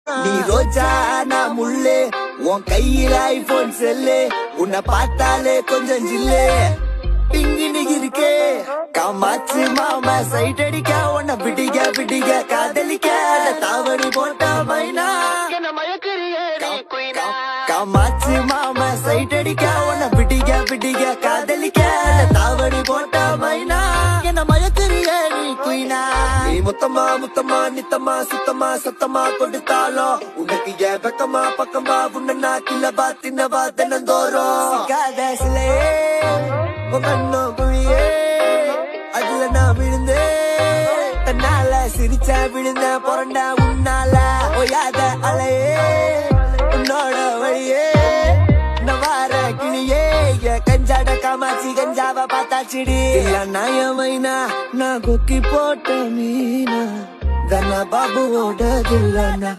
நீ ரோஜா நான் முள்ளே உன் கையில ஐபோன் செல்லு உன்னை பார்த்தாலே கொஞ்சம் ஜில்லே பிங்கினி இருக்கே காமாச்சு மாமா சைட் அடிக்க உன்னை பிடிக்க காதலிக்க தாவணி போட்ட மைனா காமாச்சு மாமா சைட் அடிக்க உன்னை பிடிக்க காதலிக்க தாவணி போட்ட மைனா என்ன மயக்கிறிய நீ குயினா நீ முத்தமா நித்தமா சுத்தமா சத்தமா கொடுத்தாலும் உனக்கு ஏன் பக்கமா உன்ன கிளபா தின்னவா தினந்தோறும் காதசிலே கண்ணோ குழியே அதுல நான் விழுந்தேன் தன்னால சிரிச்சா விழுந்த பொறண்டா உன்னால ஓயாத அலையே உன்னோட வழியே நவார கிளியே கஞ்சாட காமாச்சி கஞ்சாவ பார்த்தாச்சிடி இல்ல நாயமைனா நான் கொக்கி போட்ட மீனா தன பாபுவோட தில்லனா